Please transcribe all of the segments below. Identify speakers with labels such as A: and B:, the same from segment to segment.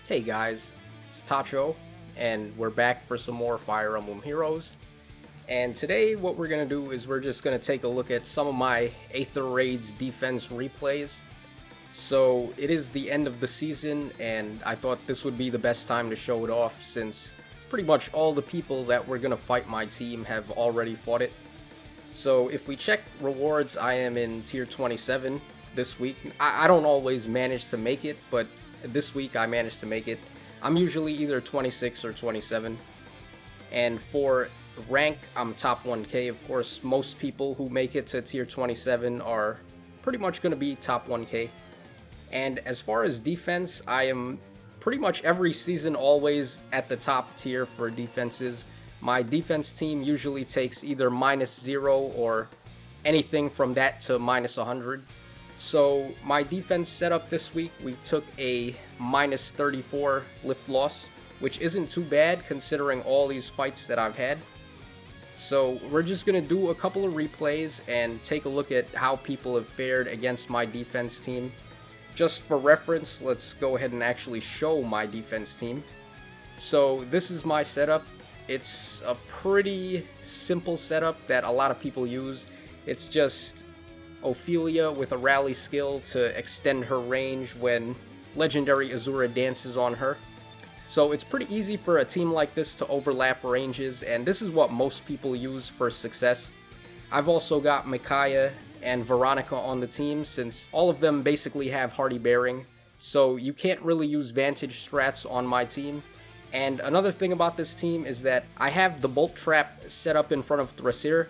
A: Hey guys, it's Tacho, and we're back for some more Fire Emblem Heroes. And today, what we're gonna do is we're just gonna take a look at some of my Aether Raids defense replays. So, it is the end of the season, and I thought this would be the best time to show it off since pretty much all the people that were gonna fight my team have already fought it. So, if we check rewards, I am in tier 27 this week. I don't always manage to make it, but this week I managed to make it. I'm usually either 26 or 27. And for rank, I'm top 1k. Of course, most people who make it to tier 27 are pretty much going to be top 1k. And as far as defense, I am pretty much every season always at the top tier for defenses. My defense team usually takes either -0 or anything from that to -100. So my defense setup this week, we took a -34 lift loss, which isn't too bad considering all these fights that I've had. So we're just going to do a couple of replays and take a look at how people have fared against my defense team. Just for reference, let's go ahead and actually show my defense team. So this is my setup. It's a pretty simple setup that a lot of people use. It's just Ophelia with a rally skill to extend her range when legendary Azura dances on her. So it's pretty easy for a team like this to overlap ranges, and this is what most people use for success. I've also got Micaiah and Veronica on the team since all of them basically have Hardy bearing, so you can't really use Vantage strats on my team. And another thing about this team is that I have the Bolt Trap set up in front of Thrasir,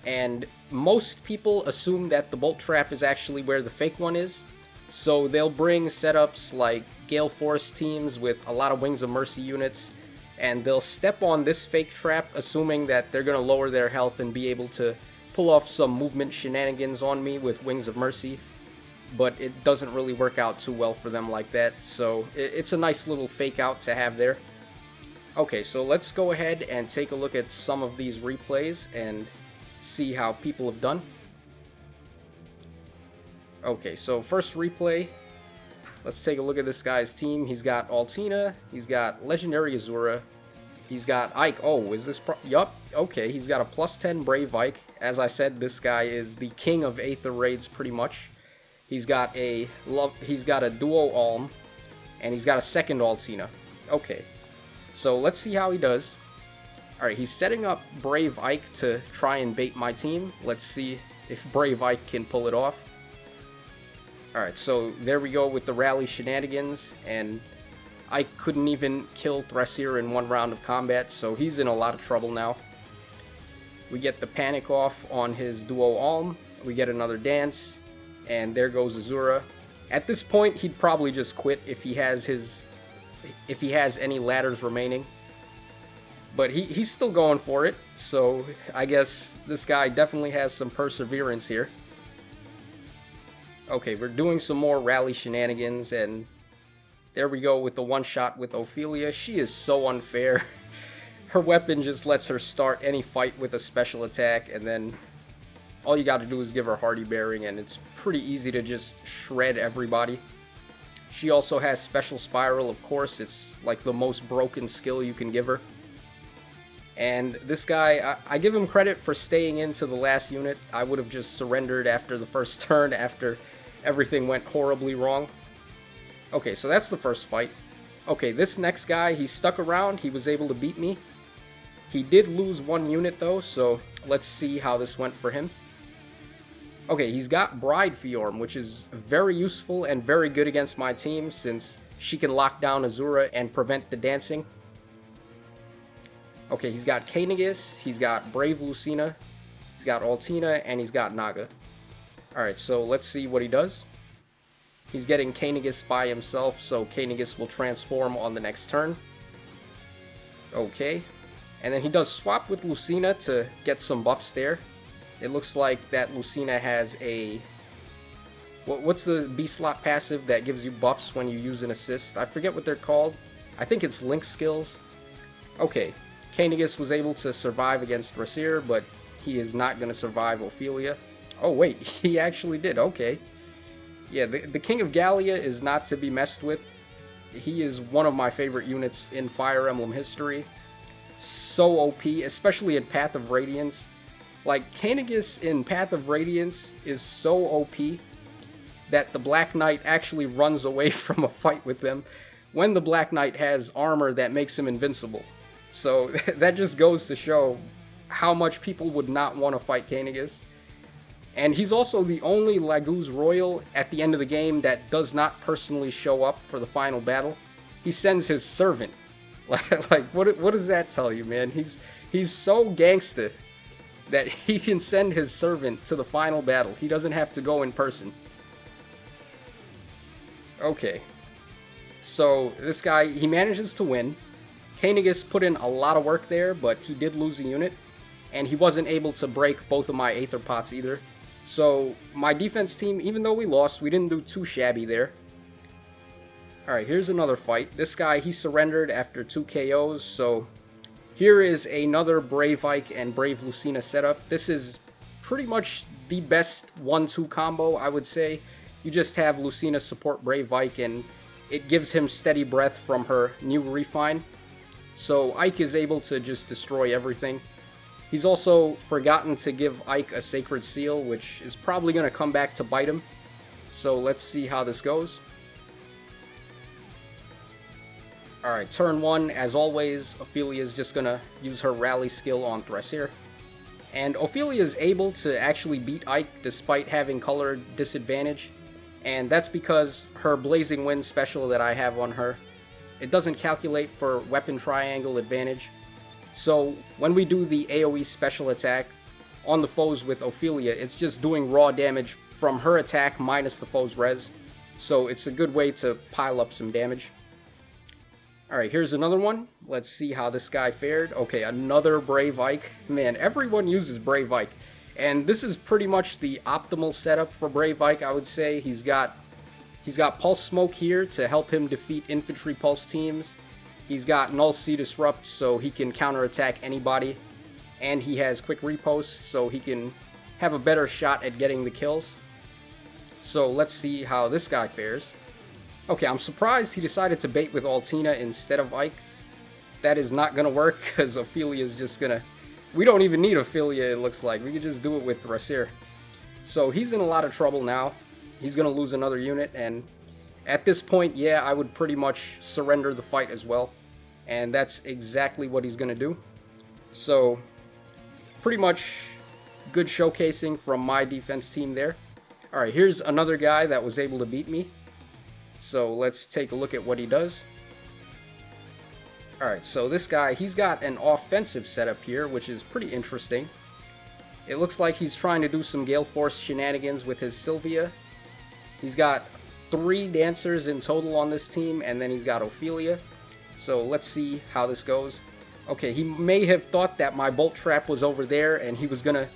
A: and most people assume that the Bolt Trap is actually where the fake one is. So they'll bring setups like Gale Force teams with a lot of Wings of Mercy units, and they'll step on this fake trap assuming that they're going to lower their health and be able to pull off some movement shenanigans on me with Wings of Mercy. But it doesn't really work out too well for them like that, so it's a nice little fake out to have there. Okay, so let's go ahead and take a look at some of these replays and see how people have done. Okay, so first replay, let's take a look at this guy's team. He's got Altina, he's got Legendary Azura, he's got Ike. Oh, is this yup, okay, he's got a +10 Brave Ike. As I said, this guy is the king of Aether raids pretty much. He's got a duo Alm, and he's got a second Altina. Okay, so let's see how he does. Alright, he's setting up Brave Ike to try and bait my team. Let's see if Brave Ike can pull it off. Alright, so there we go with the rally shenanigans, and Ike couldn't even kill Thrasir in one round of combat, so he's in a lot of trouble now. We get the panic off on his duo Alm, we get another dance, and there goes Azura. At this point, he'd probably just quit if he has any ladders remaining. But he's still going for it, so I guess this guy definitely has some perseverance here. Okay, we're doing some more rally shenanigans, and there we go with the one shot with Ophelia. She is so unfair. Her weapon just lets her start any fight with a special attack, and then all you gotta do is give her Hardy bearing, and it's pretty easy to just shred everybody. She also has Special Spiral, of course. It's like the most broken skill you can give her. And this guy, I give him credit for staying into the last unit. I would have just surrendered after the first turn after everything went horribly wrong. Okay, so that's the first fight. Okay, this next guy, he stuck around. He was able to beat me. He did lose one unit though, so let's see how this went for him. Okay, he's got Bride Fiorm, which is very useful and very good against my team since she can lock down Azura and prevent the dancing. Okay, he's got Kainigus, he's got Brave Lucina, he's got Altina, and he's got Naga. Alright, so let's see what he does. He's getting Kainigus by himself, so Kainigus will transform on the next turn. Okay, and then he does swap with Lucina to get some buffs there. It looks like that Lucina has a... What's the B-slot passive that gives you buffs when you use an assist? I forget what they're called. I think it's Link Skills. Okay. Kainigus was able to survive against Thrasir, but he is not going to survive Ophelia. Oh wait, he actually did, okay. Yeah, the King of Gallia is not to be messed with. He is one of my favorite units in Fire Emblem history. So OP, especially in Path of Radiance. Like, Kanegas in Path of Radiance is so OP that the Black Knight actually runs away from a fight with them when the Black Knight has armor that makes him invincible. So that just goes to show how much people would not want to fight Kanegas. And he's also the only Laguz Royal at the end of the game that does not personally show up for the final battle. He sends his servant. Like what does that tell you, man? He's so gangsta that he can send his servant to the final battle. He doesn't have to go in person. Okay. So this guy, he manages to win. Kanegas put in a lot of work there, but he did lose a unit. And he wasn't able to break both of my Aether pots either. So my defense team, even though we lost, we didn't do too shabby there. Alright, here's another fight. This guy, he surrendered after 2 KOs, so here is another Brave Ike and Brave Lucina setup. This is pretty much the best 1-2 combo, I would say. You just have Lucina support Brave Ike, and it gives him steady breath from her new refine. So Ike is able to just destroy everything. He's also forgotten to give Ike a Sacred Seal, which is probably going to come back to bite him. So let's see how this goes. Alright, turn 1, as always, Ophelia is just going to use her rally skill on Thrasir. And Ophelia is able to actually beat Ike despite having color disadvantage. And that's because her Blazing Wind special that I have on her, it doesn't calculate for weapon triangle advantage. So when we do the AoE special attack on the foes with Ophelia, it's just doing raw damage from her attack minus the foe's res. So it's a good way to pile up some damage. Alright, here's another one. Let's see how this guy fared. Okay, another Brave Ike. Man, everyone uses Brave Ike. And this is pretty much the optimal setup for Brave Ike, I would say. He's got Pulse Smoke here to help him defeat infantry pulse teams. He's got Null Sea Disrupt, so he can counterattack anybody. And he has Quick Repost, so he can have a better shot at getting the kills. So let's see how this guy fares. Okay, I'm surprised he decided to bait with Altina instead of Ike. That is not going to work, because Ophelia is just going to... We don't even need Ophelia, it looks like. We can just do it with Thrasir. So he's in a lot of trouble now. He's going to lose another unit, and at this point, yeah, I would pretty much surrender the fight as well. And that's exactly what he's going to do. So, pretty much good showcasing from my defense team there. Alright, here's another guy that was able to beat me. So let's take a look at what he does. Alright, so this guy, he's got an offensive setup here, which is pretty interesting. It looks like he's trying to do some Gale Force shenanigans with his Sylvia. He's got 3 dancers in total on this team, and then he's got Ophelia. So let's see how this goes. Okay, he may have thought that my Bolt Trap was over there, and he was going to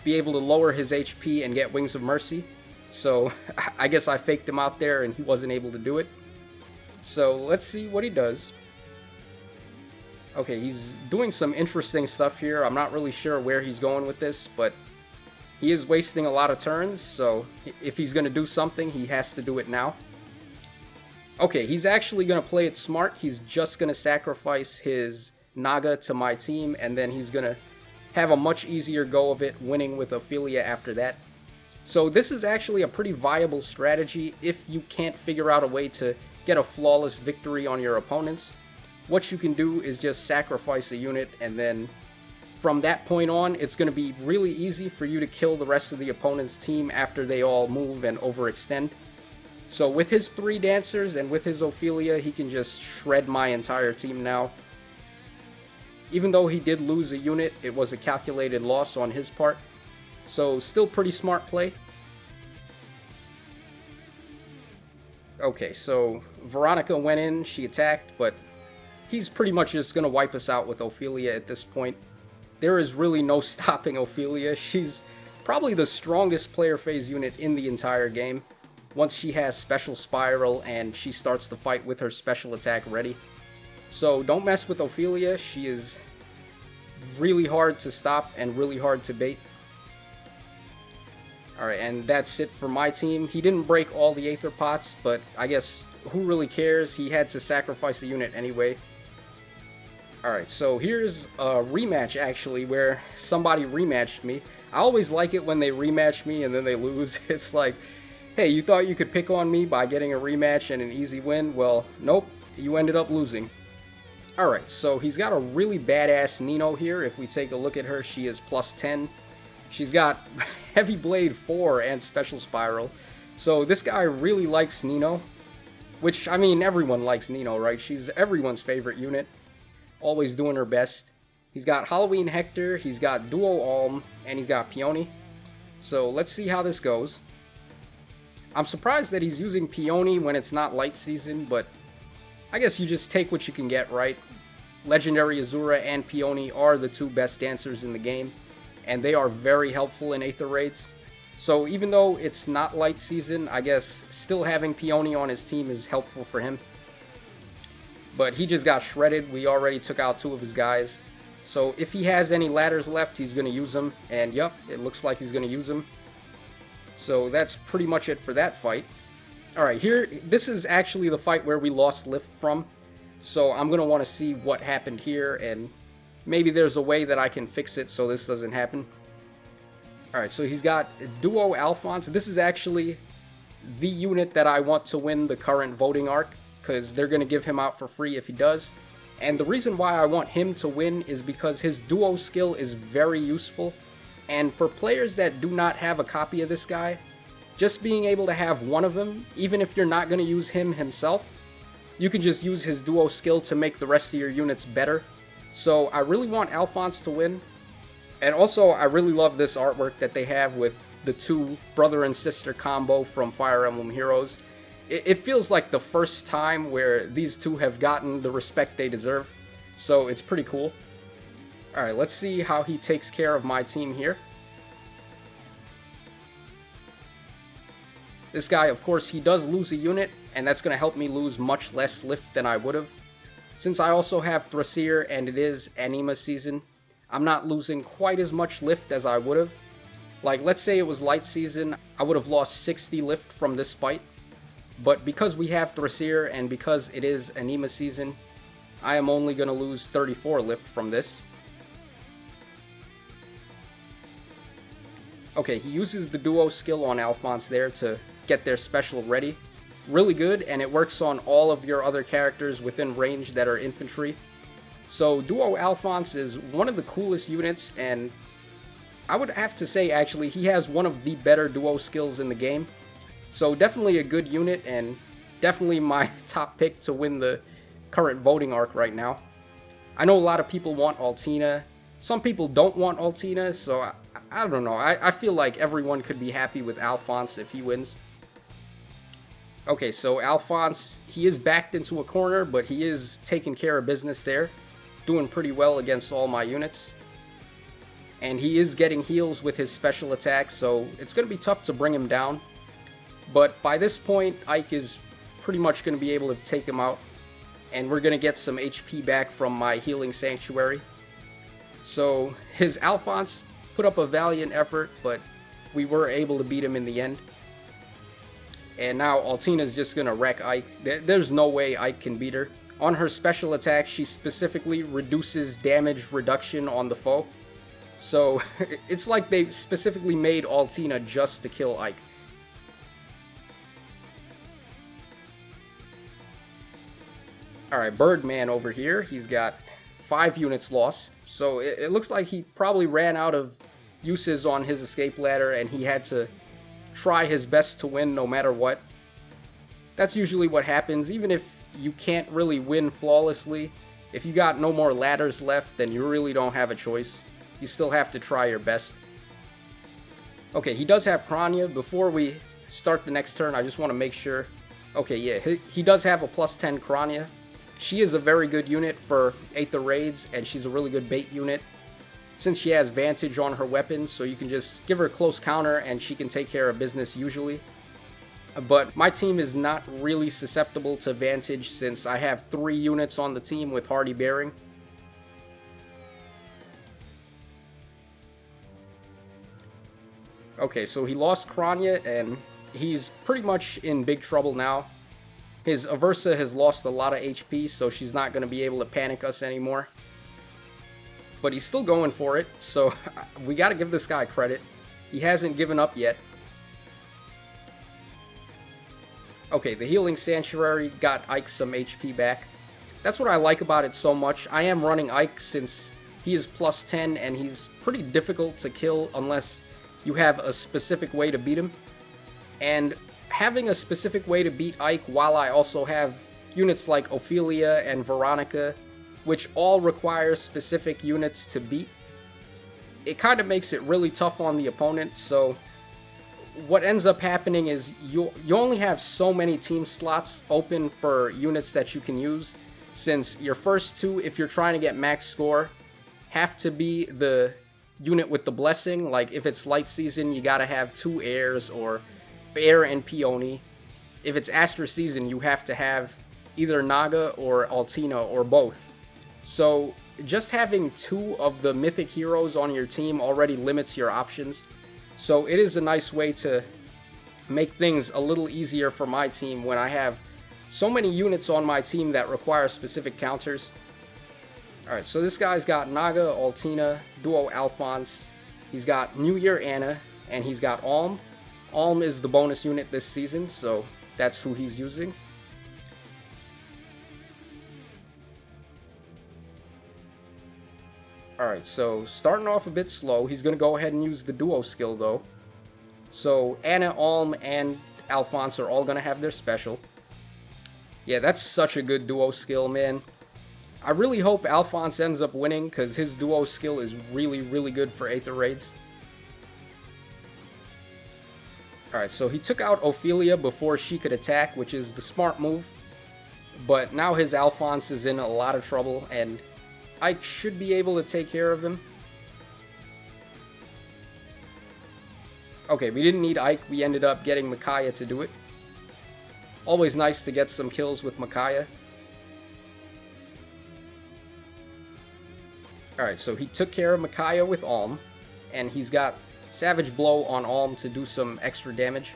A: be able to lower his HP and get Wings of Mercy. So I guess I faked him out there, and he wasn't able to do it. So let's see what he does. Okay, he's doing some interesting stuff here. I'm not really sure where he's going with this, but he is wasting a lot of turns, so if he's going to do something, he has to do it now. Okay, he's actually going to play it smart. He's just going to sacrifice his Naga to my team, and then he's going to have a much easier go of it winning with Ophelia after that. So this is actually a pretty viable strategy if you can't figure out a way to get a flawless victory on your opponents. What you can do is just sacrifice a unit, and then from that point on, it's going to be really easy for you to kill the rest of the opponent's team after they all move and overextend. So with his 3 dancers and with his Ophelia, he can just shred my entire team now. Even though he did lose a unit, it was a calculated loss on his part. So still pretty smart play. Okay, so Veronica went in, she attacked, but he's pretty much just going to wipe us out with Ophelia at this point. There is really no stopping Ophelia. She's probably the strongest player phase unit in the entire game. Once she has Special Spiral and she starts the fight with her special attack ready. So don't mess with Ophelia. She is really hard to stop and really hard to bait. Alright, and that's it for my team. He didn't break all the Aether pots, but I guess who really cares? He had to sacrifice a unit anyway. Alright, so here's a rematch actually, where somebody rematched me. I always like it when they rematch me and then they lose. It's like, hey, you thought you could pick on me by getting a rematch and an easy win? Well, nope, you ended up losing. Alright, so he's got a really badass Nino here. If we take a look at her, she is plus 10. She's got Heavy Blade 4 and Special Spiral. So this guy really likes Nino. Which, I mean, everyone likes Nino, right? She's everyone's favorite unit. Always doing her best. He's got Halloween Hector, he's got Duo Alm, and he's got Peony. So let's see how this goes. I'm surprised that he's using Peony when it's not light season, but I guess you just take what you can get, right? Legendary Azura and Peony are the two best dancers in the game, and they are very helpful in Aether raids. So even though it's not light season, I guess still having Peony on his team is helpful for him. But he just got shredded. We already took out two of his guys. So if he has any ladders left, he's going to use them. And yep, it looks like he's going to use them. So that's pretty much it for that fight. Alright, here, this is actually the fight where we lost Leif from. So I'm going to want to see what happened here, and maybe there's a way that I can fix it so this doesn't happen. Alright, so he's got Duo Alphonse. This is actually the unit that I want to win the current voting arc, because they're going to give him out for free if he does. And the reason why I want him to win is because his duo skill is very useful. And for players that do not have a copy of this guy, just being able to have one of them, even if you're not going to use him himself, you can just use his duo skill to make the rest of your units better. So I really want Alphonse to win. And also, I really love this artwork that they have with the two brother and sister combo from Fire Emblem Heroes. It feels like the first time where these two have gotten the respect they deserve. So it's pretty cool. Alright, let's see how he takes care of my team here. This guy, of course, he does lose a unit, and that's going to help me lose much less Leif than I would have. Since I also have Thrasir and it is Anima season, I'm not losing quite as much Leif as I would have. Like, let's say it was light season, I would have lost 60 Leif from this fight. But because we have Thrasir and because it is Anima season, I am only going to lose 34 Leif from this. Okay, he uses the duo skill on Alphonse there to get their special ready. Really good, and it works on all of your other characters within range that are infantry. So Duo Alphonse is one of the coolest units, and I would have to say actually he has one of the better duo skills in the game. So definitely a good unit, and definitely my top pick to win the current voting arc right now. I know a lot of people want Altina. Some people don't want Altina, so I don't know. I feel like everyone could be happy with Alphonse if he wins. Okay, so Alphonse, he is backed into a corner, but he is taking care of business there. Doing pretty well against all my units. And he is getting heals with his special attacks, so it's going to be tough to bring him down. But by this point, Ike is pretty much going to be able to take him out. And we're going to get some HP back from my healing sanctuary. So his Alphonse put up a valiant effort, but we were able to beat him in the end. And now Altina's just going to wreck Ike. There's no way Ike can beat her. On her special attack, she specifically reduces damage reduction on the foe. So it's like they specifically made Altina just to kill Ike. Alright, Birdman over here, he's got 5 units lost. So it looks like he probably ran out of uses on his escape ladder and he had to try his best to win no matter what. That's usually what happens. Even if you can't really win flawlessly, if you got no more ladders left, then you really don't have a choice. You still have to try your best. Okay, he does have Kranya. Before we start the next turn, I just want to make sure. Okay, yeah, he does have a plus 10 Kranya. She is a very good unit for Aether raids, and she's a really good bait unit. Since she has Vantage on her weapon, so you can just give her a close counter and she can take care of business usually. But my team is not really susceptible to Vantage since I have 3 units on the team with Hardy Bearing. Okay, so he lost Kranya, and he's pretty much in big trouble now. His Aversa has lost a lot of HP, so she's not going to be able to panic us anymore. But he's still going for it, so we got to give this guy credit. He hasn't given up yet. Okay, the Healing Sanctuary got Ike some HP back. That's what I like about it so much. I am running Ike since he is plus 10, and he's pretty difficult to kill unless you have a specific way to beat him. And having a specific way to beat Ike while I also have units like Ophelia and Veronica, which all require specific units to beat, it kind of makes it really tough on the opponent. So what ends up happening is you only have so many team slots open for units that you can use, since your first two, if you're trying to get max score, have to be the unit with the blessing. Like if it's light season, you gotta have 2 heirs or heir and peony. If it's Astra season, you have to have either Naga or Altina or both. So just having 2 of the mythic heroes on your team already limits your options. So it is a nice way to make things a little easier for my team when I have so many units on my team that require specific counters. Alright, so this guy's got Naga, Altina, Duo Alphonse, he's got New Year Anna, and he's got Alm. Alm is the bonus unit this season, so that's who he's using. Alright, so starting off a bit slow, he's going to go ahead and use the Duo skill though. So Anna, Alm, and Alphonse are all going to have their special. Yeah, that's such a good Duo skill, man. I really hope Alphonse ends up winning, because his Duo skill is really, really good for Aether raids. Alright, so he took out Ophelia before she could attack, which is the smart move. But now his Alphonse is in a lot of trouble, and Ike should be able to take care of him. Okay, we didn't need Ike, we ended up getting Micaiah to do it. Always nice to get some kills with Micaiah. Alright, so he took care of Micaiah with Alm, and he's got Savage Blow on Alm to do some extra damage.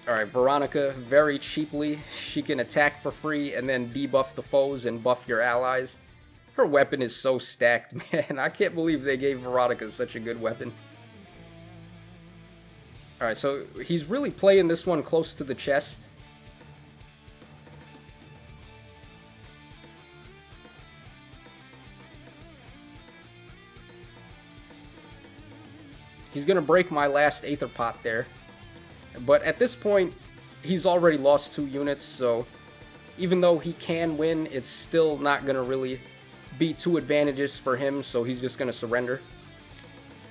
A: Alright, Veronica, very cheaply, she can attack for free and then debuff the foes and buff your allies. Her weapon is so stacked, man. I can't believe they gave Veronica such a good weapon. Alright, so he's really playing this one close to the chest. He's going to break my last Aether pot there. But at this point, he's already lost 2 units, so even though he can win, it's still not going to really be too advantageous for him, so he's just going to surrender.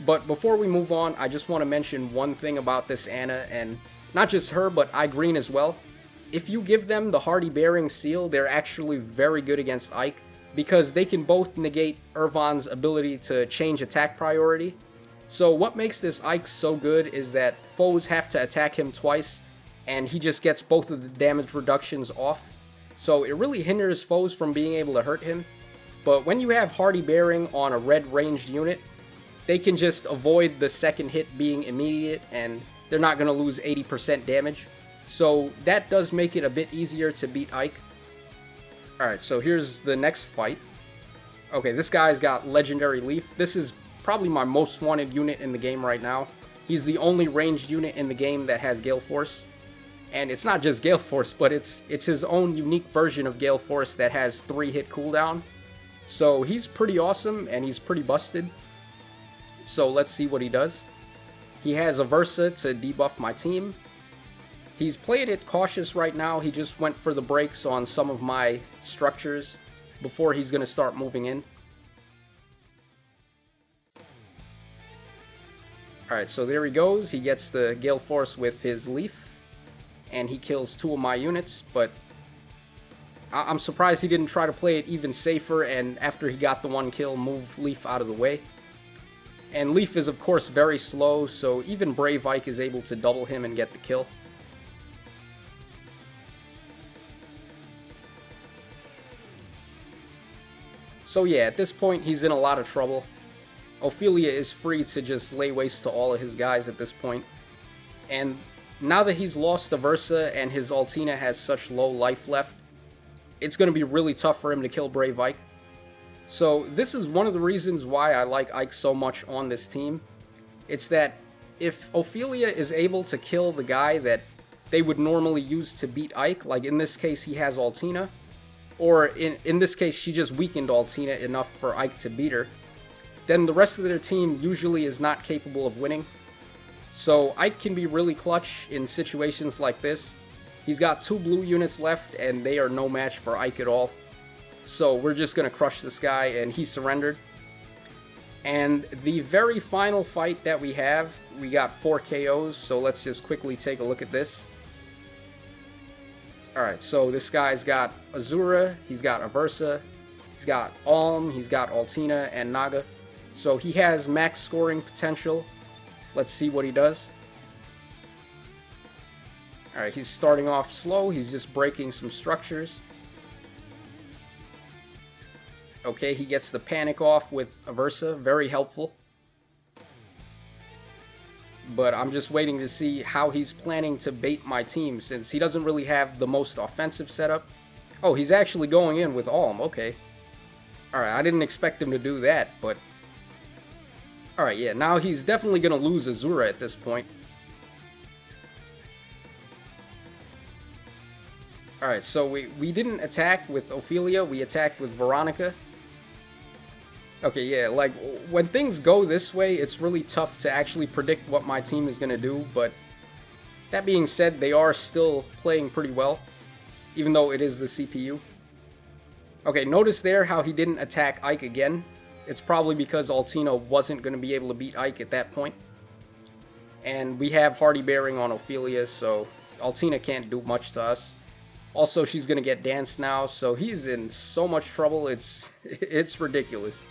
A: But before we move on, I just want to mention one thing about this Anna, and not just her, but Green as well. If you give them the Hardy Bearing Seal, they're actually very good against Ike, because they can both negate Irvan's ability to change attack priority. So what makes this Ike so good is that foes have to attack him twice, and he just gets both of the damage reductions off. So it really hinders foes from being able to hurt him. But when you have Hardy Bearing on a red ranged unit, they can just avoid the second hit being immediate, and they're not going to lose 80% damage. So that does make it a bit easier to beat Ike. Alright, so here's the next fight. Okay, this guy's got Legendary Leif. This is probably my most wanted unit in the game right now. He's the only ranged unit in the game that has Gale Force. And it's not just Gale Force, but it's his own unique version of Gale Force that has 3-hit cooldown. So he's pretty awesome, and he's pretty busted. So let's see what he does. He has Aversa to debuff my team. He's playing it cautious right now. He just went for the breaks on some of my structures before he's going to start moving in. Alright, so there he goes. He gets the Gale Force with his Leif, and he kills 2 of my units, but I'm surprised he didn't try to play it even safer, and after he got the 1 kill, move Leif out of the way. And Leif is of course very slow, so even Brave Ike is able to double him and get the kill. So yeah, at this point he's in a lot of trouble. Ophelia is free to just lay waste to all of his guys at this point. And now that he's lost Aversa and his Altina has such low life left, it's going to be really tough for him to kill Brave Ike. So this is one of the reasons why I like Ike so much on this team. It's that if Ophelia is able to kill the guy that they would normally use to beat Ike, like in this case he has Altina, or in this case she just weakened Altina enough for Ike to beat her, then the rest of their team usually is not capable of winning. So Ike can be really clutch in situations like this. He's got 2 blue units left and they are no match for Ike at all. So we're just going to crush this guy, and he surrendered. And the very final fight that we have, we got 4 KOs, so let's just quickly take a look at this. Alright, so this guy's got Azura, he's got Aversa, he's got Alm, he's got Altina, and Naga. So he has max scoring potential. Let's see what he does. Alright, he's starting off slow, he's just breaking some structures. Okay, he gets the panic off with Aversa, very helpful. But I'm just waiting to see how he's planning to bait my team, since he doesn't really have the most offensive setup. Oh, he's actually going in with Alm, okay. Alright, I didn't expect him to do that, but... Alright, yeah, now he's definitely going to lose Azura at this point. Alright, so we didn't attack with Ophelia, we attacked with Veronica. Okay, yeah, like, when things go this way, it's really tough to actually predict what my team is going to do, but that being said, they are still playing pretty well, even though it is the CPU. Okay, notice there how he didn't attack Ike again. It's probably because Altina wasn't going to be able to beat Ike at that point. And we have Hardy Bearing on Ophelia, so Altina can't do much to us. Also, she's going to get danced now, so he's in so much trouble, it's ridiculous.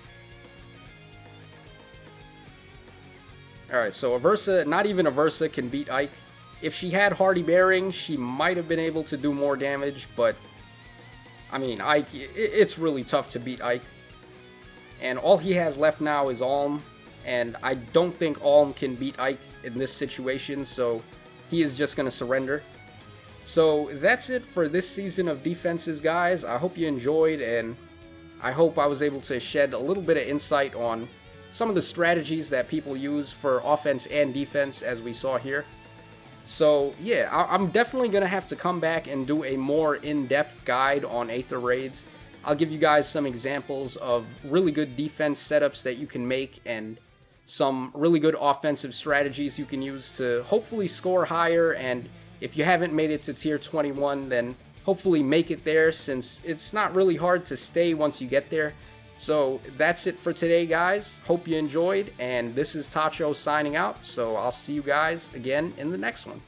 A: Alright, so Aversa, not even Aversa can beat Ike. If she had Hardy Bearing, she might have been able to do more damage, but... I mean, Ike, it's really tough to beat Ike. And all he has left now is Alm, and I don't think Alm can beat Ike in this situation, so he is just going to surrender. So that's it for this season of Defenses, guys. I hope you enjoyed, and I hope I was able to shed a little bit of insight on some of the strategies that people use for offense and defense, as we saw here. So yeah, I'm definitely going to have to come back and do a more in-depth guide on Aether raids. I'll give you guys some examples of really good defense setups that you can make, and some really good offensive strategies you can use to hopefully score higher, and if you haven't made it to tier 21, then hopefully make it there, since it's not really hard to stay once you get there. So that's it for today, guys. Hope you enjoyed, and this is Tacho signing out, so I'll see you guys again in the next one.